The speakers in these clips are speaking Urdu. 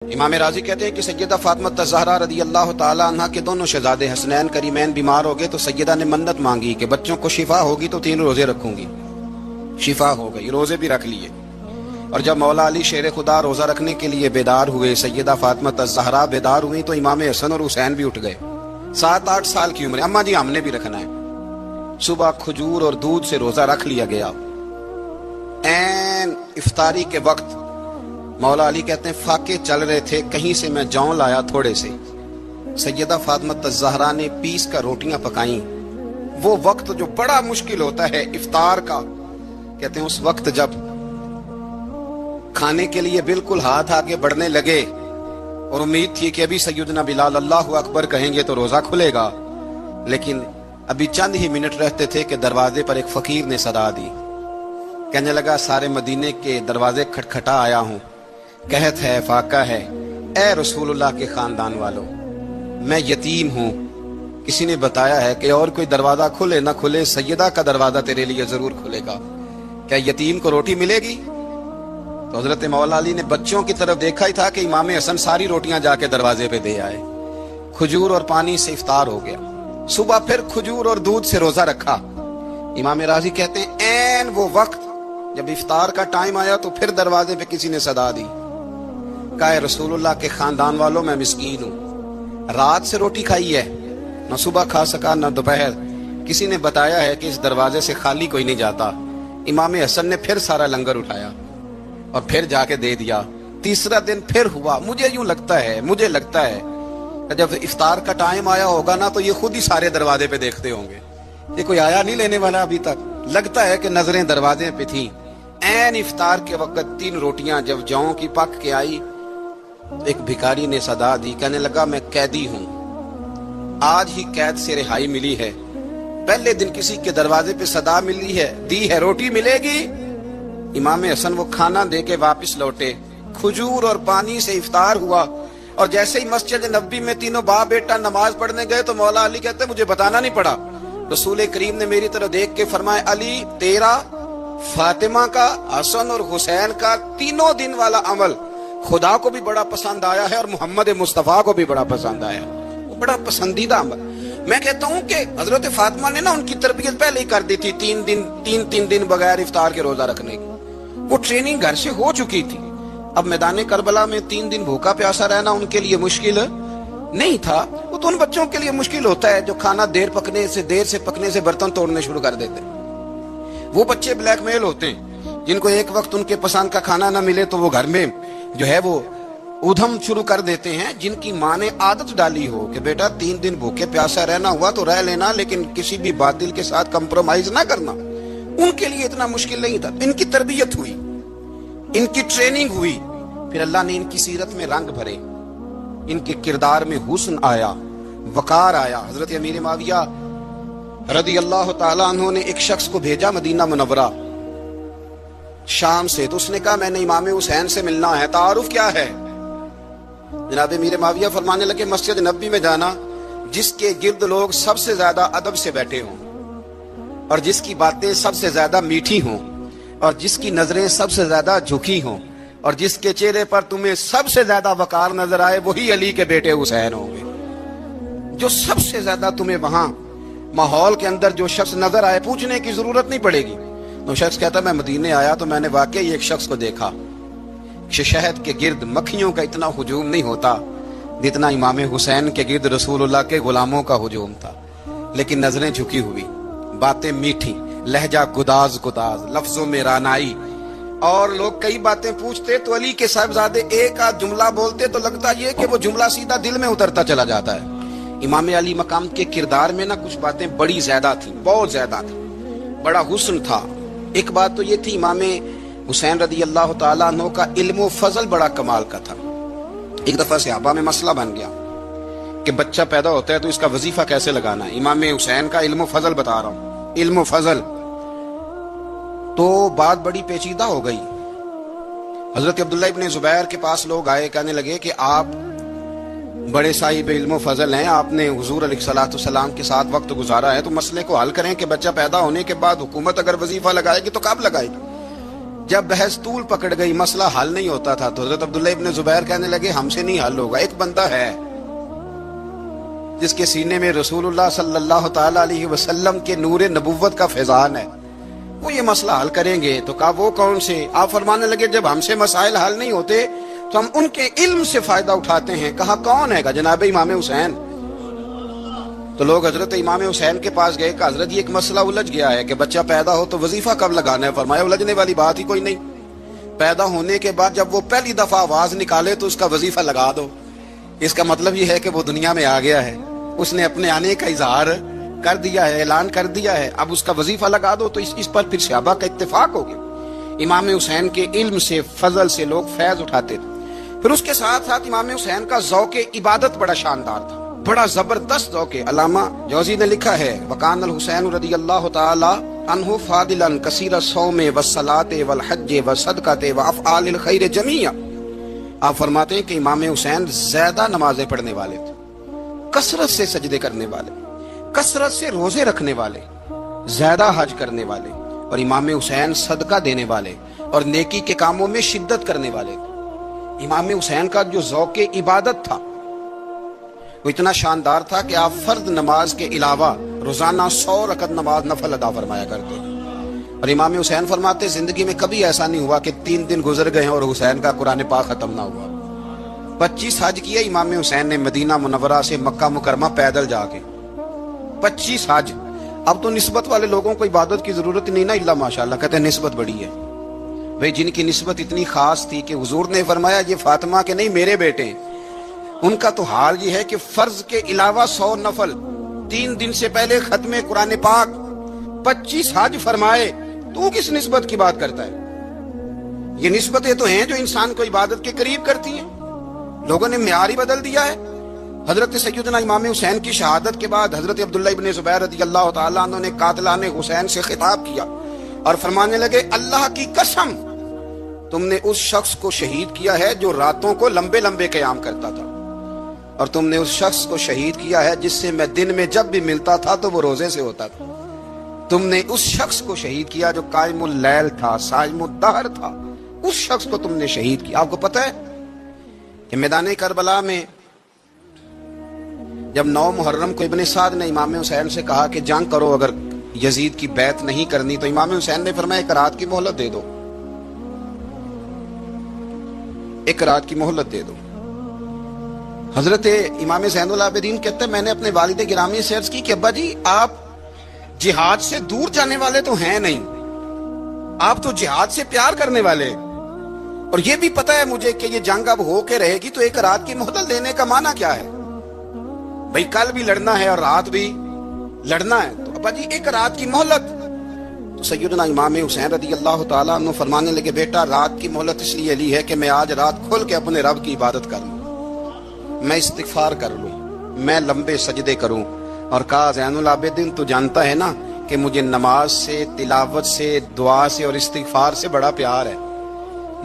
امام راضی کہتے ہیں کہ سیدہ فاطمہ الزہرا رضی اللہ تعالی عنہ کے دونوں شہزادے حسنین کریمین بیمار ہو گئے تو سیدہ نے منت مانگی کہ بچوں کو شفا ہوگی تو 3 روزے رکھوں گی۔ شفا ہو گئی، روزے بھی رکھ لیے۔ اور جب مولا علی شیر خدا روزہ رکھنے کے لیے بیدار ہوئے، سیدہ فاطمہ الزہرا بیدار ہوئی تو امام حسن اور حسین بھی اٹھ گئے۔ 7-8 سال کی عمر، اماں جی ہم نے بھی رکھنا ہے۔ صبح کھجور اور دودھ سے روزہ رکھ لیا گیا۔ عین افطاری کے وقت مولا علی کہتے ہیں فاقے چل رہے تھے، کہیں سے میں جون لایا تھوڑے سے، سیدہ فاطمہ الزہرا نے پیس کر روٹیاں پکائیں۔ وہ وقت جو بڑا مشکل ہوتا ہے افطار کا، کہتے ہیں اس وقت جب کھانے کے لیے بالکل ہاتھ آگے بڑھنے لگے اور امید تھی کہ ابھی سیدنا بلال اللہ اکبر کہیں گے تو روزہ کھلے گا، لیکن ابھی چند ہی منٹ رہتے تھے کہ دروازے پر ایک فقیر نے صدا دی۔ کہنے لگا سارے مدینے کے دروازے کھٹکھٹا آیا ہوں، قحط ہے، فاقہ ہے، اے رسول اللہ کے خاندان والوں، میں یتیم ہوں، کسی نے بتایا ہے کہ اور کوئی دروازہ کھلے نہ کھلے سیدہ کا دروازہ تیرے لیے ضرور کھلے گا، کیا یتیم کو روٹی ملے گی؟ تو حضرت مولا علی نے بچوں کی طرف دیکھا ہی تھا کہ امام حسن ساری روٹیاں جا کے دروازے پہ دے آئے۔ کھجور اور پانی سے افطار ہو گیا۔ صبح پھر کھجور اور دودھ سے روزہ رکھا۔ امام راضی کہتے ہیں عین وہ وقت جب افطار کا ٹائم آیا تو پھر دروازے پہ کسی نے صدا دی، کہا اے رسول اللہ کے خاندان والوں میں مسکین ہوں، رات سے روٹی کھائی ہے، نہ صبح کھا سکا نہ دوپہر، کسی نے بتایا ہے کہ اس دروازے سے خالی کوئی نہیں جاتا۔ امام حسن نے پھر سارا لنگر اٹھایا اور پھر جا کے دے دیا۔ تیسرا دن پھر ہوا۔ مجھے یوں لگتا ہے جب افطار کا ٹائم آیا ہوگا نا تو یہ خود ہی سارے دروازے پہ دیکھتے ہوں گے، یہ کوئی آیا نہیں لینے والا ابھی تک، لگتا ہے کہ نظریں دروازے پہ تھیں۔ عین افطار کے وقت 3 روٹیاں جب جوں کی پک کے آئی، ایک بھکاری نے صدا دی، کہنے لگا میں قیدی ہوں، آج ہی قید سے رہائی ملی ہے، پہلے دن کسی کے دروازے پہ صدا ملی ہے، دی ہے روٹی ملے گی؟ امام حسن وہ کھانا دے کے واپس لوٹے، کھجور اور پانی سے افطار ہوا، اور جیسے ہی مسجد نبوی میں تینوں باپ بیٹا نماز پڑھنے گئے تو مولا علی کہتے مجھے بتانا نہیں پڑا، رسول کریم نے میری طرف دیکھ کے فرمایا علی تیرا، فاطمہ کا، حسن اور حسین کا 3 دن والا عمل خدا کو بھی بڑا پسند آیا ہے اور محمد مصطفیٰ کو بھی بڑا پسند آیا، وہ بڑا پسندیدہ عمل۔ میں کہتا ہوں کہ حضرت فاطمہ نے نا ان کی تربیت پہلے ہی کر دی تھی، 3 دن بغیر افطار کے روزہ رکھنے کی، وہ ٹریننگ گھر سے ہو چکی تھی۔ اب میدان کربلا میں 3 دن بھوکا پیاسا رہنا ان کے لیے مشکل نہیں تھا، وہ تو ان بچوں کے لیے مشکل ہوتا ہے جو کھانا دیر سے پکنے سے برتن توڑنے شروع کر دیتے ہیں۔ وہ بچے بلیک میل ہوتے ہیں جن کو ایک وقت ان کے پسند کا کھانا نہ ملے تو وہ گھر میں جو ہے وہ ادھم شروع کر دیتے ہیں، جن کی ماں نے عادت ڈالی ہو کہ بیٹا 3 دن بھوکے پیاسا رہنا ہوا تو رہ لینا، لیکن کسی بھی باطل کے ساتھ کمپرومائز نہ کرنا، ان کے لیے اتنا مشکل نہیں تھا۔ ان کی تربیت ہوئی، ان کی ٹریننگ ہوئی، پھر اللہ نے ان کی سیرت میں رنگ بھرے، ان کے کردار میں حسن آیا، وقار آیا۔ حضرت امیر معاویہ رضی اللہ تعالیٰ عنہ نے ایک شخص کو بھیجا مدینہ منورہ شام سے، تو اس نے کہا میں نے امام حسین سے ملنا ہے، تعارف کیا ہے؟ جناب امیر معاویہ فرمانے لگے مسجد نبوی میں جانا جس کے گرد لوگ سب سے زیادہ ادب سے بیٹھے ہوں اور جس کی باتیں سب سے زیادہ میٹھی ہوں اور جس کی نظریں سب سے زیادہ جھکی ہوں اور جس کے چہرے پر تمہیں سب سے زیادہ وقار نظر آئے وہی علی کے بیٹے حسین ہوں گے۔ جو سب سے زیادہ تمہیں وہاں ماحول کے اندر جو شخص نظر آئے پوچھنے کی ضرورت نہیں پڑے گی۔ تو شخص کہتا میں مدینے آیا تو میں نے واقعی ایک شخص کو دیکھا، شہد کے گرد مکھیوں کا اتنا ہجوم نہیں ہوتا جتنا امام حسین کے گرد رسول اللہ کے غلاموں کا ہجوم تھا، لیکن نظریں جھکی ہوئی، باتیں میٹھی، لہجہ گداز، لفظوں میں رانائی، اور لوگ کئی باتیں پوچھتے تو علی کے صاحبزادے ایک آدھ جملہ بولتے تو لگتا یہ کہ وہ جملہ سیدھا دل میں اترتا چلا جاتا ہے۔ امام علی مقام کے کردار میں نا کچھ باتیں بڑی زیادہ تھیں، بہت زیادہ تھیں، بڑا حسن تھا۔ ایک بات تو یہ تھی امام حسین رضی اللہ تعالیٰ عنہ کا علم و فضل بڑا کمال کا تھا۔ ایک دفعہ صحابہ میں مسئلہ بن گیا کہ بچہ پیدا ہوتا ہے تو اس کا وظیفہ کیسے لگانا ہے، امام حسین کا علم و فضل بتا رہا ہوں، علم و فضل، تو بات بڑی پیچیدہ ہو گئی۔ حضرت عبداللہ ابن زبیر کے پاس لوگ آئے، کہنے لگے کہ آپ بڑے صاحب علم و فضل ہیں، آپ نے حضور علیہ الصلوۃ والسلام کے ساتھ وقت گزارا ہے، تو مسئلے کو حل کریں کہ بچہ پیدا ہونے کے بعد حکومت اگر وظیفہ لگائے گی تو کب لگائے گی؟ جب بحث طول پکڑ گئی، مسئلہ حل نہیں ہوتا تھا، تو حضرت عبداللہ ابن زبیر کہنے لگے ہم سے نہیں حل ہوگا، ایک بندہ ہے جس کے سینے میں رسول اللہ صلی اللہ تعالی علیہ وسلم کے نور نبوت کا فیضان ہے، وہ یہ مسئلہ حل کریں گے۔ تو کہا وہ کون سے؟ آپ فرمانے لگے جب ہم سے مسائل حل نہیں ہوتے تو ہم ان کے علم سے فائدہ اٹھاتے ہیں۔ کہا کون ہے؟ کہا جناب امام حسین۔ تو لوگ حضرت امام حسین کے پاس گئے کہ حضرت یہ ایک مسئلہ الجھ گیا ہے کہ بچہ پیدا ہو تو وظیفہ کب لگانا ہے؟ فرمایا الجھنے والی بات ہی کوئی نہیں، پیدا ہونے کے بعد جب وہ پہلی دفعہ آواز نکالے تو اس کا وظیفہ لگا دو۔ اس کا مطلب یہ ہے کہ وہ دنیا میں آ گیا ہے، اس نے اپنے آنے کا اظہار کر دیا ہے، اعلان کر دیا ہے، اب اس کا وظیفہ لگا دو۔ تو اس پر پھر صحابہ کا اتفاق ہو گیا۔ امام حسین کے علم سے، فضل سے لوگ فیض اٹھاتے تھے۔ پھر اس کے ساتھ ساتھ امام حسین کا ذوق عبادت بڑا شاندار تھا، بڑا زبردست ذوق۔ علامہ جوزی نے لکھا ہے وکان الحسین رضی اللہ تعالی عنہ فاضلا کثیر الصوم والصلاۃ والحج والصدقۃ وافعال الخیر جميعا۔ آپ فرماتے ہیں کہ امام حسین زیادہ نمازیں پڑھنے والے تھے، کثرت سے سجدے کرنے والے، کثرت سے روزے رکھنے والے، زیادہ حج کرنے والے، اور امام حسین صدقہ دینے والے اور نیکی کے کاموں میں شدت کرنے والے تھے۔ امام حسین کا جو ذوق عبادت تھا وہ اتنا شاندار تھا کہ آپ فرض نماز کے علاوہ روزانہ 100 رکعت نماز نفل ادا فرمایا کرتے۔ اور امام حسین فرماتے زندگی میں کبھی ایسا نہیں ہوا کہ 3 دن گزر گئے اور حسین کا قرآن پاک ختم نہ ہوا۔ 25 حج کیے امام حسین نے مدینہ منورہ سے مکہ مکرمہ پیدل جا کے، 25 حج۔ اب تو نسبت والے لوگوں کو عبادت کی ضرورت نہیں نا، اللہ ماشاءاللہ کہتے ہیں نسبت بڑی ہے۔ بھئی جن کی نسبت اتنی خاص تھی کہ حضور نے فرمایا یہ فاطمہ کے نہیں میرے بیٹے ہیں، ان کا تو حال یہ ہے کہ فرض کے علاوہ 100 نفل، 3 دن سے پہلے ختم قرآن پاک، 25 حج فرمائے، تو کس نسبت کی بات کرتا ہے؟ یہ نسبتیں تو ہیں جو انسان کو عبادت کے قریب کرتی ہیں۔ لوگوں نے معیار ہی بدل دیا ہے۔ حضرت سیدنا امام حسین کی شہادت کے بعد حضرت عبداللہ ابن زبیر رضی اللہ تعالیٰ عنہ نے قاتلان حسین سے خطاب کیا اور فرمانے لگے اللہ کی قسم تم نے اس شخص کو شہید کیا ہے جو راتوں کو لمبے لمبے قیام کرتا تھا، اور تم نے اس شخص کو شہید کیا ہے جس سے میں دن میں جب بھی ملتا تھا تو وہ روزے سے ہوتا تھا۔ تم نے اس شخص کو شہید کیا جو قائم اللیل تھا، صائم الدہر تھا، اس شخص کو تم نے شہید کیا۔ آپ کو پتہ ہے کہ میدان کربلا میں جب 9 محرم کو ابن سعد نے امام حسین سے کہا کہ جنگ کرو اگر یزید کی بیعت نہیں کرنی، تو امام حسین نے فرمایا 1 رات کی مہلت دے دو، 1 رات کی مہلت دے دو۔ حضرت امام زین العابدین کہتے ہیں میں نے اپنے والد گرامی سے عرض کی کہ ابا جی آپ جہاد سے دور جانے والے تو ہیں نہیں، آپ تو جہاد سے پیار کرنے والے، اور یہ بھی پتہ ہے مجھے کہ یہ جنگ اب ہو کے رہے گی، تو 1 رات کی مہلت دینے کا معنی کیا ہے؟ بھئی کل بھی لڑنا ہے اور رات بھی لڑنا ہے، تو ابا جی 1 رات کی مہلت۔ تو سیدنا امام حسین رضی اللہ تعالیٰ عنہ فرمانے لگے بیٹا رات کی مہلت اس لیے لی ہے کہ میں آج رات کھل کے اپنے رب کی عبادت کر لوں، میں استغفار کر لوں، میں لمبے سجدے کروں۔ اور کہا زین العابدین تو جانتا ہے نا کہ مجھے نماز سے، تلاوت سے، دعا سے اور استغفار سے بڑا پیار ہے۔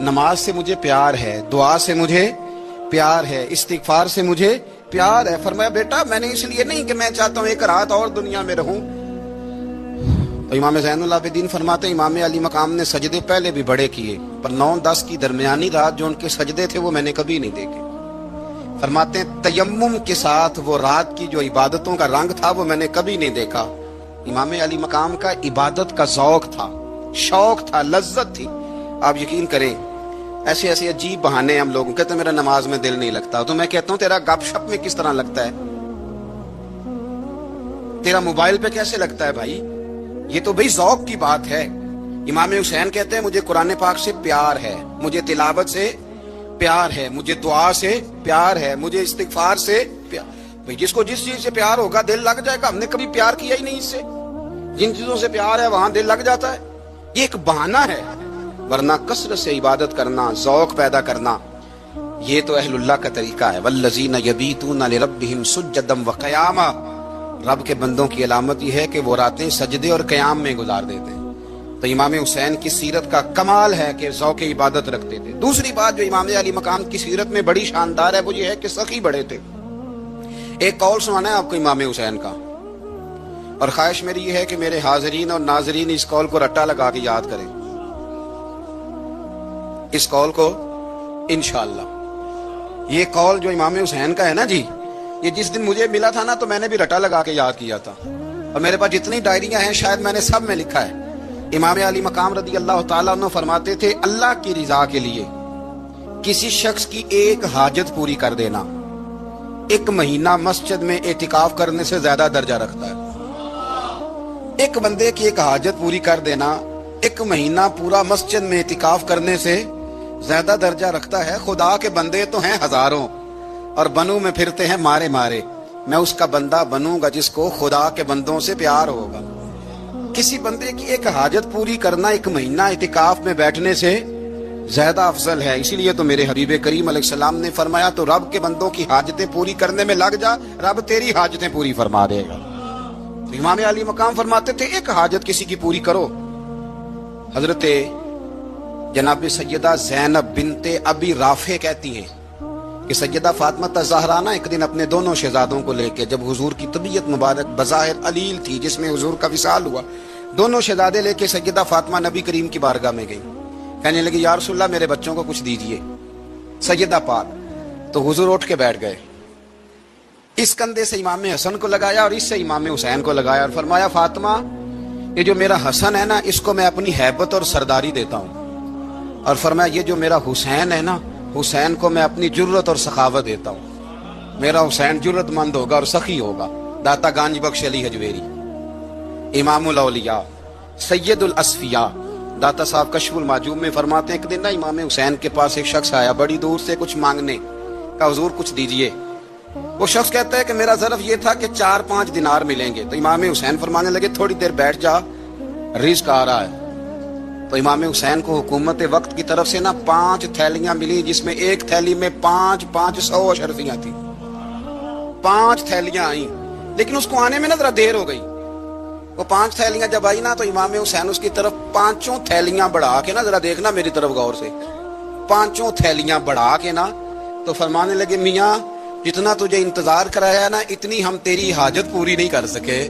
نماز سے مجھے پیار ہے، دعا سے مجھے پیار ہے، استغفار سے مجھے پیار ہے۔ فرمایا بیٹا میں نے اس لیے نہیں کہ میں چاہتا ہوں 1 رات اور دنیا میں رہوں۔ تو امام زین العابدین فرماتے ہیں امام علی مقام نے سجدے پہلے بھی بڑے کیے، پر 9-10 کی درمیانی رات جو ان کے سجدے تھے وہ میں نے کبھی نہیں دیکھے۔ فرماتے ہیں تیمم کے ساتھ وہ رات کی جو عبادتوں کا رنگ تھا وہ میں نے کبھی نہیں دیکھا۔ امام علی مقام کا عبادت کا ذوق تھا، شوق تھا، لذت تھی۔ آپ یقین کریں ایسے ایسے عجیب بہانے ہم لوگوں کہتے ہیں میرا نماز میں دل نہیں لگتا، تو میں کہتا ہوں تیرا گپ شپ میں کس طرح لگتا ہے، تیرا موبائل پہ کیسے لگتا ہے بھائی؟ یہ تو بھائی ذوق کی بات ہے۔ امام حسین کہتے ہیں مجھے قرآن پاک سے پیار ہے، مجھے تلاوت سے پیار ہے، مجھے دعا سے پیار ہے، مجھے استغفار سے پیار۔ بھائی جس کو جس چیز سے پیار ہوگا دل لگ جائے گا۔ ہم نے کبھی پیار کیا ہی نہیں اس سے، جن چیزوں سے پیار ہے وہاں دل لگ جاتا ہے۔ یہ ایک بہانہ ہے، ورنہ کثرت سے عبادت کرنا، ذوق پیدا کرنا، یہ تو اہل اللہ کا طریقہ ہے۔ والذین یبیتون لربہم سجدا وقیاما، رب کے بندوں کی علامت یہ ہے کہ وہ راتیں سجدے اور قیام میں گزار دیتے ہیں۔ تو امام حسین کی سیرت کا کمال ہے کہ ذوق عبادت رکھتے تھے۔ دوسری بات جو امام علی مقام کی سیرت میں بڑی شاندار ہے وہ یہ ہے کہ سخی بڑے تھے۔ ایک قول سنانا ہے آپ کو امام حسین کا، اور خواہش میری یہ ہے کہ میرے حاضرین اور ناظرین اس قول کو رٹا لگا کے یاد کریں۔ اس قول کو انشاءاللہ. یہ قول جو امام حسین کا ہے نا جی، یہ جس دن مجھے ملا تھا نا تو میں نے بھی رٹا لگا کے یاد کیا تھا، اور میرے پاس جتنی ڈائریاں ہیں شاید میں نے سب میں لکھا ہے. امام علی مقام رضی اللہ تعالیٰ عنہ فرماتے تھے اللہ کی رضا کے لیے کسی شخص کی ایک حاجت پوری کر دینا 1 مہینہ مسجد میں اعتکاف کرنے سے زیادہ درجہ رکھتا ہے. ایک بندے کی ایک حاجت پوری کر دینا 1 مہینہ پورا مسجد میں اعتکاف کرنے سے زیادہ درجہ رکھتا ہے. خدا کے بندے تو ہیں ہزاروں اور بنوں میں پھرتے ہیں مارے مارے، میں اس کا بندہ بنوں گا جس کو خدا کے بندوں سے پیار ہوگا. کسی بندے کی ایک حاجت پوری کرنا 1 مہینہ اعتکاف میں بیٹھنے سے زیادہ افضل ہے. اسی لیے تو میرے حبیب کریم علیہ السلام نے فرمایا تو رب کے بندوں کی حاجتیں پوری کرنے میں لگ جا، رب تیری حاجتیں پوری فرما دے گا. تو امام علی مقام فرماتے تھے ایک حاجت کسی کی پوری کرو. حضرت جناب سیدہ زینب بنت ابی رافع کہتی ہیں کہ سیدہ فاطمہ الزہرا نا ایک دن اپنے دونوں شہزادوں کو لے کے، جب حضور کی طبیعت مبارک بظاہر علیل تھی جس میں حضور کا وصال ہوا، دونوں شہزادے لے کے سیدہ فاطمہ نبی کریم کی بارگاہ میں گئی. کہنے لگی یا رسول اللہ میرے بچوں کو کچھ دیجئے. سیدہ پاک تو حضور اٹھ کے بیٹھ گئے، اس کندھے سے امام حسن کو لگایا اور اس سے امام حسین کو لگایا اور فرمایا فاطمہ یہ جو میرا حسن ہے نا اس کو میں اپنی ہیبت اور سرداری دیتا ہوں، اور فرمایا یہ جو میرا حسین ہے نا حسین کو میں اپنی جرت اور سخاوت دیتا ہوں. میرا حسین جرت مند ہوگا اور سخی ہوگا. داتا گانج بخش علی حجویری امام الاولیاء سید الاصفیاء داتا صاحب کشف المعجوب میں فرماتے ہیں ایک دن نا امام حسین کے پاس ایک شخص آیا بڑی دور سے کچھ مانگنے کا، حضور کچھ دیجئے. وہ شخص کہتا ہے کہ میرا ظرف یہ تھا کہ 4-5 دینار ملیں گے. تو امام حسین فرمانے لگے تھوڑی دیر بیٹھ جا، رزق آ رہا ہے. تو امام حسین کو حکومت وقت کی طرف سے نا 5 تھیلیاں ملی جس میں ایک تھیلی میں 500 اشرفیاں تھیں. 5 تھیلیاں آئیں لیکن اس کو آنے میں نا ذرا دیر ہو گئی. وہ 5 تھیلیاں جب آئی نا تو امام حسین اس کی طرف 5 تھیلیاں بڑھا کے نا، ذرا دیکھنا میری طرف غور سے، 5 تھیلیاں بڑھا کے نا تو فرمانے لگے میاں جتنا تجھے انتظار کرایا نا اتنی ہم تیری حاجت پوری نہیں کر سکے.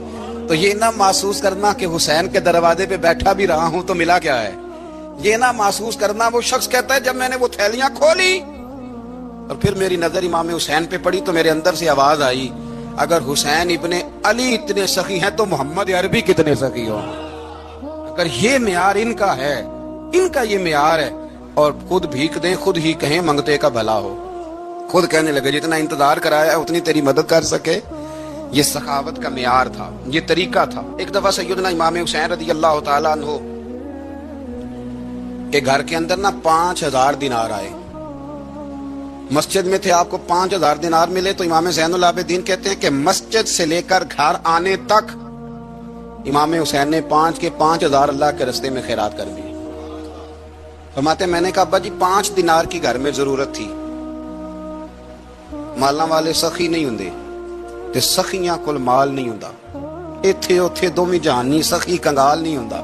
تو یہ نہ محسوس کرنا کہ حسین کے دروازے پہ بیٹھا بھی رہا ہوں تو ملا کیا ہے. یہ نہ محسوس کرنا. وہ شخص کہتا ہے جب میں نے وہ تھیلیاں کھولی اور پھر میری نظر امام حسین پہ پڑی تو میرے اندر سے آواز آئی اگر حسین ابن علی اتنے سخی ہیں تو محمد عربی کتنے سخی ہوں. اگر یہ معیار ان کا ہے، ان کا یہ معیار ہے، اور خود بھیک دیں خود ہی کہیں منگتے کا بھلا ہو. خود کہنے لگے جتنا انتظار کرایا اتنی تیری مدد کر سکے. یہ سخاوت کا معیار تھا، یہ طریقہ تھا. ایک دفعہ سیدنا امام حسین رضی اللہ تعالیٰ عنہ کے گھر کے اندر نا 5000 دینار آئے. مسجد میں تھے، آپ کو 5000 دینار ملے تو امام زین العابدین کہتے ہیں کہ مسجد سے لے کر گھر آنے تک امام حسین نے 5000 اللہ کے رستے میں خیرات کر دی. فرماتے میں نے کہا ابا جی 5 دینار کی گھر میں ضرورت تھی، مالاں والے سخی نہیں ہوندے تے سخیاں کول مال نہیں ہوندا. ایتھے اوتھے دوویں جہان نہیں، سخی کنگال نہیں ہوندا.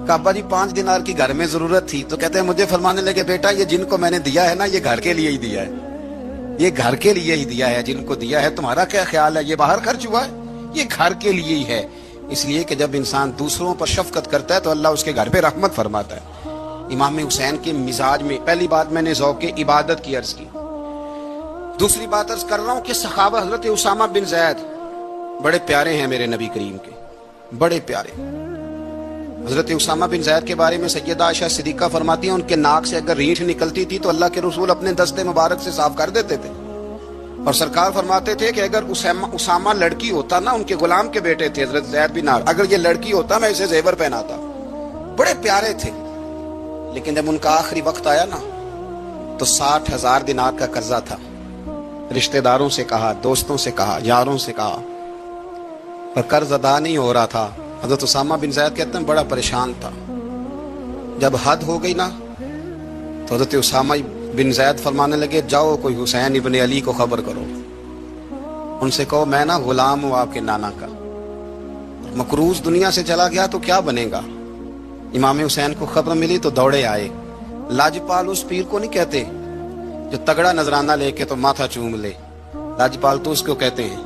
کہا ابا جی 5 دینار کی گھر میں ضرورت تھی. تو کہتے ہیں مجھے فرمانے لگے بیٹا یہ جن کو میں نے دیا ہے نا یہ گھر کے لیے ہی دیا ہے، یہ گھر کے لیے ہی دیا ہے. جن کو دیا ہے تمہارا کیا خیال ہے یہ باہر خرچ ہوا ہے؟ یہ گھر کے لیے ہی ہے. اس لیے کہ جب انسان دوسروں پر شفقت کرتا ہے تو اللہ اس کے گھر پہ رحمت فرماتا ہے. امام حسین کے مزاج میں پہلی بات میں نے ذوق عبادت کی عرض کی. دوسری بات عرض کر رہا ہوں کہ صحابہ حضرت اسامہ بن زید بڑے پیارے ہیں میرے نبی کریم کے، بڑے پیارے. حضرت اسامہ بن زید کے بارے میں سیدہ عائشہ صدیقہ فرماتی ہیں ان کے ناک سے اگر ریٹھ نکلتی تھی تو اللہ کے رسول اپنے دستے مبارک سے صاف کر دیتے تھے. اور سرکار فرماتے تھے کہ اگر اسامہ لڑکی ہوتا نا، ان کے غلام کے بیٹے تھے حضرت زید بن عمرو، اگر یہ لڑکی ہوتا میں اسے زیور پہناتا. بڑے پیارے تھے. لیکن جب ان کا آخری وقت آیا نا تو 60,000 دینار کا قرضہ تھا. رشتہ داروں سے کہا، دوستوں سے کہا، یاروں سے کہا، پر قرض ادا نہیں ہو رہا تھا. حضرت اسامہ بن زید کہتے ہیں بڑا پریشان تھا. جب حد ہو گئی نا تو حضرت اسامہ بن زید فرمانے لگے جاؤ کوئی حسین ابن علی کو خبر کرو، ان سے کہو میں نا غلام ہوں آپ کے نانا کا، مقروض دنیا سے چلا گیا تو کیا بنے گا. امام حسین کو خبر ملی تو دوڑے آئے. لاجپال اس پیر کو نہیں کہتے جو تگڑا نذرانہ لے کے تو ماتھا چوم لے. لاجپال تو اس کو کہتے ہیں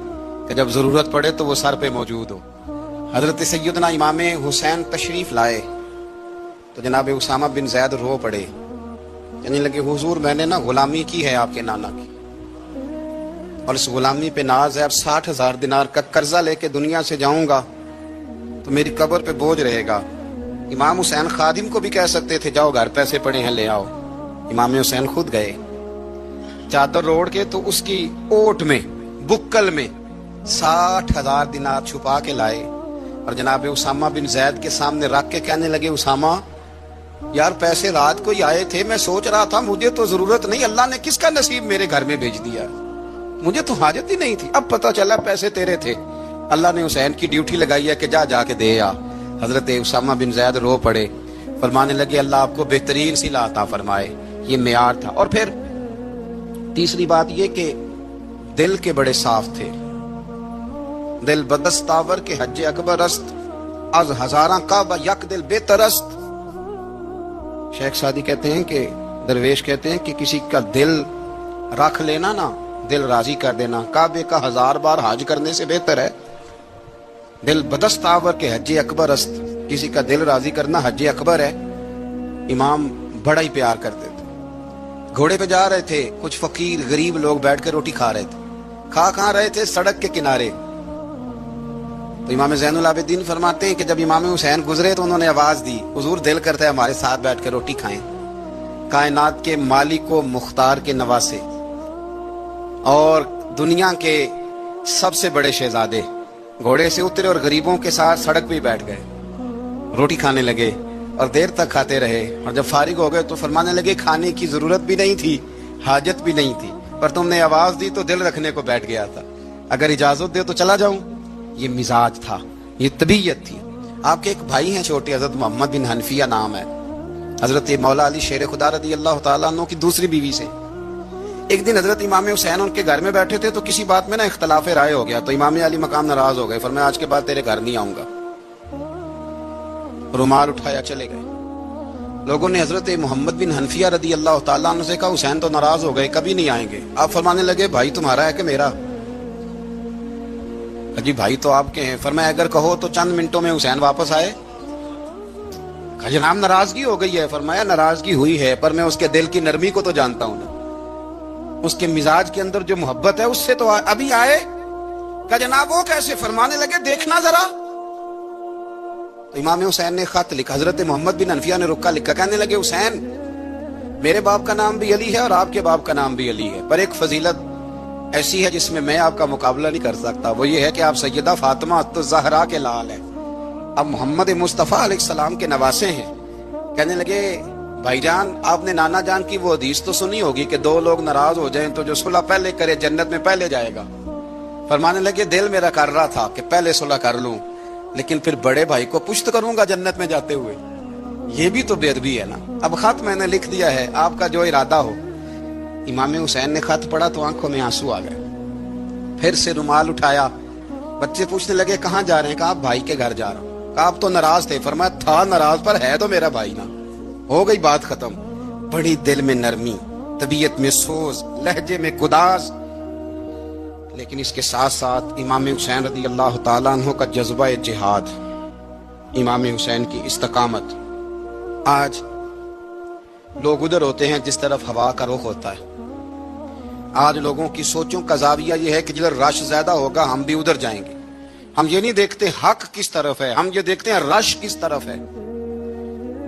کہ جب ضرورت پڑے تو وہ سر پہ موجود ہو. حضرت سیدنا امام حسین تشریف لائے تو جناب اسامہ بن زید رو پڑے. کہنے لگے حضور میں نے نا غلامی کی ہے آپ کے نانا کی، اور اس غلامی پہ ناز ہے، اب 60,000 دینار کا قرضہ لے کے دنیا سے جاؤں گا تو میری قبر پہ بوجھ رہے گا۔ امام حسین خادم کو بھی کہہ سکتے تھے جاؤ گھر پیسے پڑے ہیں لے آؤ، امام حسین خود گئے، چادر روڑ کے تو اس کی اوٹ میں بکل میں 60,000 دینار چھپا کے لائے، اور جناب اسامہ بن زید کے سامنے رکھ کے کہنے لگے اسامہ یار پیسے رات کو ہی آئے تھے، میں سوچ رہا تھا مجھے تو ضرورت نہیں، اللہ نے کس کا نصیب میرے گھر میں بھیج دیا، مجھے تو حاجت ہی نہیں تھی، اب پتہ چلا پیسے تیرے تھے، اللہ نے حسین کی ڈیوٹی لگائی ہے کہ جا کے دے آ۔ حضرت اسامہ بن زید رو پڑے، فرمانے لگے اللہ آپ کو بہترین صلہ عطا فرمائے، یہ معیار تھا۔ اور پھر تیسری بات یہ کہ دل کے بڑے صاف تھے، دل بدستاور کے حج اکبر است، از ہزاراں کعبہ یک دل بہتر است۔ شیخ سعدی کہتے ہیں کہ درویش کہتے ہیں کہ کسی کا دل رکھ لینا نا، دل راضی کر دینا، کعبے کا 1000 بار حج کرنے سے بہتر ہے۔ دل بدستاور کے حج اکبر است، کسی کا دل راضی کرنا حج اکبر ہے۔ امام بڑا ہی پیار کرتے تھے، گھوڑے پہ جا رہے تھے، کچھ فقیر غریب لوگ بیٹھ کے روٹی کھا رہے تھے، کھا رہے تھے سڑک کے کنارے، تو امام زین العابدین فرماتے ہیں کہ جب امام حسین گزرے تو انہوں نے آواز دی حضور دل کرتا ہے ہمارے ساتھ بیٹھ کے روٹی کھائیں۔ کائنات کے مالک و مختار کے نواسے اور دنیا کے سب سے بڑے شہزادے گھوڑے سے اترے اور غریبوں کے ساتھ سڑک پہ بیٹھ گئے، روٹی کھانے لگے اور دیر تک کھاتے رہے، اور جب فارغ ہو گئے تو فرمانے لگے کھانے کی ضرورت بھی نہیں تھی، حاجت بھی نہیں تھی، پر تم نے آواز دی تو دل رکھنے کو بیٹھ گیا تھا، اگر اجازت دے تو چلا جاؤں۔ یہ مزاج تھا، یہ طبیعت تھی۔ آپ کے ایک بھائی ہیں چھوٹے، حضرت محمد بن حنفیہ نام ہے، حضرت مولا علی شیر خدا رضی اللہ تعالیٰ عنہ کی دوسری بیوی سے۔ ایک دن حضرت امام حسین ان کے گھر میں بیٹھے تھے تو کسی بات میں نا اختلاف رائے ہو گیا، تو امام علی مقام ناراض ہو گئے، فرمایا آج کے بعد تیرے گھر نہیں آؤں گا، رومال اٹھایا چلے گئے۔ لوگوں نے حضرت محمد بن حنفیہ رضی اللہ تعالیٰ عنہ سے کہا حسین تو ناراض ہو گئے، کبھی نہیں آئیں گے۔ آپ فرمانے لگے بھائی تمہارا ہے کہ میرا؟ جی بھائی تو آپ کے ہیں۔ فرمایا اگر کہو تو چند منٹوں میں حسین واپس آئے؟ کہا جناب ناراضگی ہو گئی ہے۔ فرمایا ناراضگی ہوئی ہے پر میں اس کے دل کی نرمی کو تو جانتا ہوں نا، اس کے مزاج کے اندر جو محبت ہے اس سے تو ابھی آئے۔ کہا جناب وہ کیسے؟ فرمانے لگے دیکھنا ذرا۔ تو امام حسین نے خط لکھا، حضرت محمد بن حنفیہ نے رکا لکھا، کہنے لگے حسین میرے باپ کا نام بھی علی ہے اور آپ کے باپ کا نام بھی علی ہے، پر ایک فضیلت ایسی ہے جس میں میں آپ کا مقابلہ نہیں کر سکتا، وہ یہ ہے کہ آپ سیدہ فاطمہ الزہرا کے لال ہیں، اب محمد مصطفیٰ علیہ السلام کے نواسے ہیں۔ کہنے لگے بھائی جان آپ نے نانا جان کی وہ حدیث تو سنی ہوگی کہ دو لوگ ناراض ہو جائیں تو جو صلح پہلے کرے جنت میں پہلے جائے گا۔ فرمانے لگے دل میرا کر رہا تھا کہ پہلے صلح کر لوں، لیکن پھر بڑے بھائی کو پشت کروں گا جنت میں جاتے ہوئے، یہ بھی تو بے ادبی ہے نا۔ اب خط میں نے لکھ دیا ہے، آپ کا جو ارادہ ہو۔ امام حسین نے خط پڑھا تو آنکھوں میں آنسو آ گئے، پھر سے رومال اٹھایا۔ بچے پوچھنے لگے کہاں جا رہے ہیں؟ کہا آپ بھائی کے گھر جا رہا ہوں۔ کہا آپ تو ناراض تھے؟ فرمایا تھا ناراض پر ہے تو میرا بھائی نا، ہو گئی بات ختم۔ بڑی دل میں نرمی، طبیعت میں سوز، لہجے میں گداز، لیکن اس کے ساتھ ساتھ امام حسین رضی اللہ تعالیٰ عنہ کا جذبہ جہاد، امام حسین کی استقامت۔ آج لوگ ادھر ہوتے ہیں جس طرف ہوا کا رخ ہوتا ہے، آج لوگوں کی سوچوں کا زاویہ یہ ہے کہ جدھر رش زیادہ ہوگا ہم بھی ادھر جائیں گے۔ ہم یہ نہیں دیکھتے حق کس طرف ہے، ہم یہ دیکھتے ہیں رش کس طرف ہے۔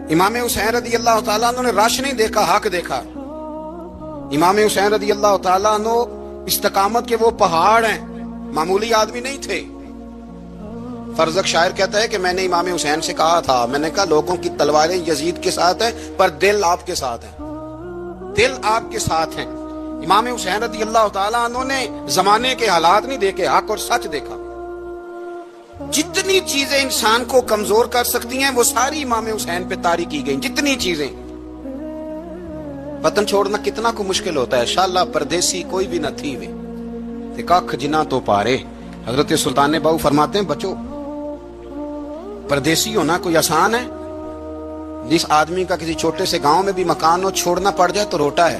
امام حسین رضی اللہ تعالیٰ عنہ نے رش نہیں دیکھا، حق دیکھا۔ امام حسین رضی اللہ تعالیٰ عنہ استقامت کے وہ پہاڑ ہیں، معمولی آدمی نہیں تھے۔ فرزق شاعر کہتا ہے کہ میں نے امام حسین سے کہا تھا، میں نے کہا لوگوں کی تلواریں یزید کے ساتھ ہیں پر دل آپ کے ساتھ ہیں، دل آپ کے ساتھ ہیں۔ امام حسین رضی اللہ تعالیٰ عنہ نے زمانے کے حالات نہیں دیکھے، حق اور سچ دیکھا۔ جتنی چیزیں انسان کو کمزور کر سکتی ہیں وہ ساری امام حسین پہ طاری کی گئیں، جتنی چیزیں۔ وطن چھوڑنا کتنا کو مشکل ہوتا ہے، انشاءاللہ پردیسی کوئی بھی نہ تھی وے تے ککھ جنہ تو پارے۔ حضرت سلطان باؤ فرماتے ہیں بچو پردیسی ہونا کوئی آسان ہے؟ جس آدمی کا کسی چھوٹے سے گاؤں میں بھی مکان ہو چھوڑنا پڑ جائے تو روٹا ہے،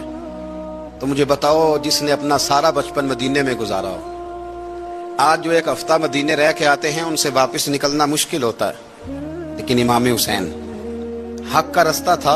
تو مجھے بتاؤ جس نے اپنا سارا بچپن مدینے میں گزارا ہو۔ آج جو ایک ہفتہ مدینے رہ کے آتے ہیں ان سے واپس نکلنا مشکل ہوتا ہے، لیکن امام حسین حق کا رستہ تھا،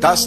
10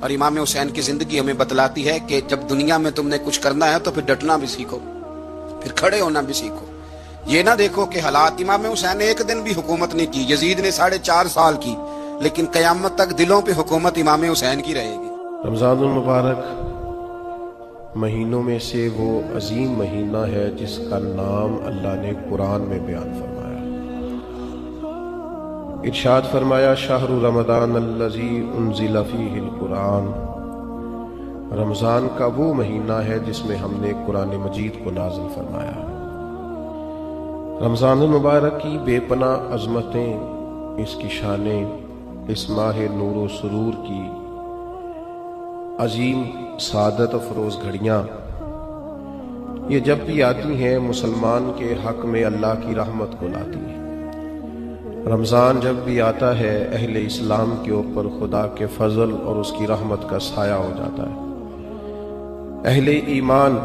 اور امام حسین کی زندگی ہمیں بتلاتی ہے کہ جب دنیا میں تم نے کچھ کرنا ہے تو پھر ڈٹنا بھی سیکھو، پھر کھڑے ہونا بھی سیکھو۔ یہ نہ دیکھو کہ حالات، امام حسین نے ایک دن بھی حکومت نہیں کی، یزید نے 4.5 سال کی، لیکن قیامت تک دلوں پہ حکومت امام حسین کی رہے گی۔ رمضان المبارک مہینوں میں سے وہ عظیم مہینہ ہے جس کا نام اللہ نے قرآن میں بیان فرمایا۔ ارشاد فرمایا شہر رمضان الذی انزل فیہ القرآن، رمضان کا وہ مہینہ ہے جس میں ہم نے قرآن مجید کو نازل فرمایا۔ رمضان المبارک کی بے پناہ عظمتیں، اس کی شانیں، اس ماہ نور و سرور کی عظیم سعادت افروز گھڑیاں، یہ جب بھی آتی ہیں مسلمان کے حق میں اللہ کی رحمت کو لاتی ہیں۔ رمضان جب بھی آتا ہے اہل اسلام کے اوپر خدا کے فضل اور اس کی رحمت کا سایہ ہو جاتا ہے۔ اہل ایمان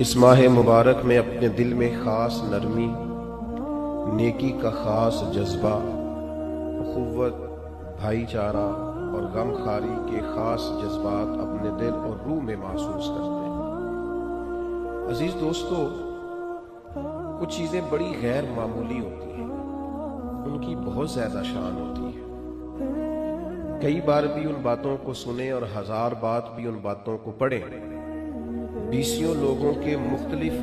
اس ماہ مبارک میں اپنے دل میں خاص نرمی، نیکی کا خاص جذبہ، اخوت، بھائی چارہ اور غم خواری کے خاص جذبات اپنے دل اور روح میں محسوس کرتے ہیں۔ عزیز دوستو، کچھ چیزیں بڑی غیر معمولی ہوتی ہیں، ان کی بہت زیادہ شان ہوتی ہے۔ کئی بار بھی ان باتوں کو سنیں اور 1000 بات بھی ان باتوں کو پڑھیں، 20 لوگوں کے مختلف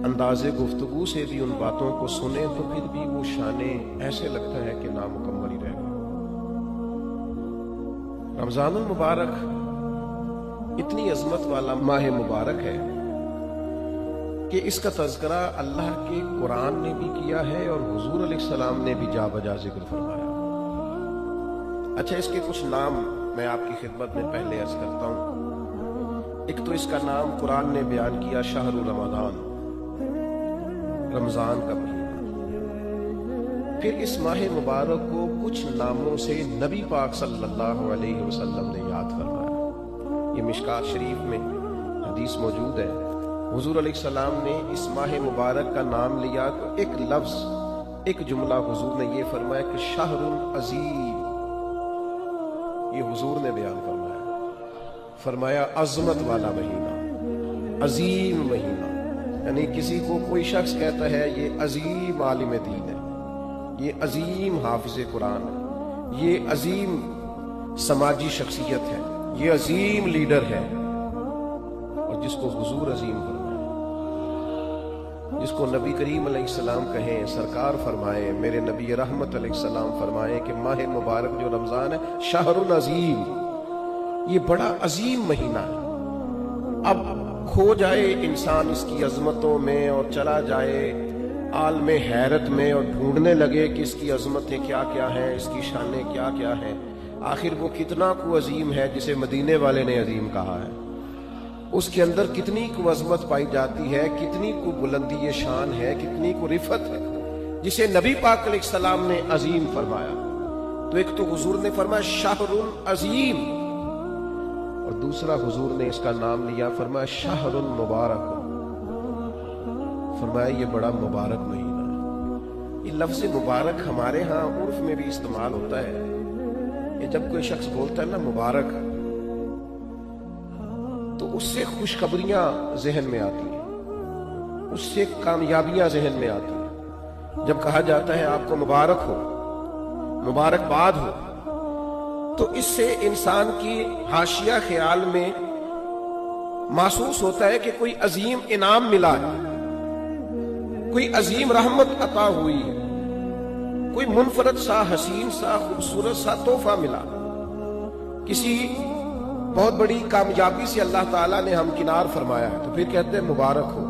انداز گفتگو سے بھی ان باتوں کو سنیں تو پھر بھی وہ شانیں ایسے لگتا ہے کہ نامکمل ہی رہ گئی۔ رمضان المبارک اتنی عظمت والا ماہ مبارک ہے کہ اس کا تذکرہ اللہ کے قرآن نے بھی کیا ہے اور حضور علیہ السلام نے بھی جا بجا ذکر فرمایا۔ اچھا، اس کے کچھ نام میں آپ کی خدمت میں پہلے عرض کرتا ہوں۔ ایک تو اس کا نام قرآن نے بیان کیا شہر رمضان، رمضان کا مہینہ۔ پھر اس ماہ مبارک کو کچھ ناموں سے نبی پاک صلی اللہ علیہ وسلم نے یاد فرمایا۔ یہ مشکات شریف میں حدیث موجود ہے، حضور علیہ السلام نے اس ماہ مبارک کا نام لیا تو ایک لفظ، ایک جملہ حضور نے یہ فرمایا کہ شہر عظیم، یہ حضور نے بیان فرمایا عظمت والا مہینہ، عظیم مہینہ۔ یعنی کسی کو کوئی شخص کہتا ہے یہ عظیم عالم دین ہے، یہ عظیم حافظ قرآن ہے، یہ عظیم سماجی شخصیت ہے، یہ عظیم لیڈر ہے، اور جس کو حضور عظیم فرمائے، جس کو نبی کریم علیہ السلام کہیں، سرکار فرمائے، میرے نبی رحمت علیہ السلام فرمائے کہ ماہ مبارک جو رمضان ہے شہر عظیم، یہ بڑا عظیم مہینہ ہے۔ اب کھو جائے انسان اس کی عظمتوں میں اور چلا جائے عالم حیرت میں اور ڈھونڈنے لگے کہ اس کی عظمتیں کیا کیا ہیں، اس کی شانیں کیا کیا ہیں، آخر وہ کتنا کو عظیم ہے جسے مدینے والے نے عظیم کہا ہے، اس کے اندر کتنی کو عظمت پائی جاتی ہے، کتنی کو بلندی شان ہے، کتنی کو رفت ہے، جسے نبی پاک علیہ السلام نے عظیم فرمایا۔ تو ایک تو حضور نے فرمایا شہر عظیم، اور دوسرا حضور نے اس کا نام لیا، فرمایا شہر مبارک، فرمایا یہ بڑا مبارک مہینہ ہے۔ یہ لفظ مبارک ہمارے ہاں عرف میں بھی استعمال ہوتا ہے، یہ جب کوئی شخص بولتا ہے نا مبارک، تو اس سے خوشخبریاں ذہن میں آتی ہیں، اس سے کامیابیاں ذہن میں آتی ہیں۔ جب کہا جاتا ہے آپ کو مبارک ہو، مبارکباد ہو، تو اس سے انسان کی حاشیہ خیال میں محسوس ہوتا ہے کہ کوئی عظیم انعام ملا ہے، کوئی عظیم رحمت عطا ہوئی ہے، کوئی منفرد سا حسین سا خوبصورت سا تحفہ ملا، کسی بہت بڑی کامیابی سے اللہ تعالیٰ نے ہمکنار فرمایا ہے، تو پھر کہتے ہیں مبارک ہو۔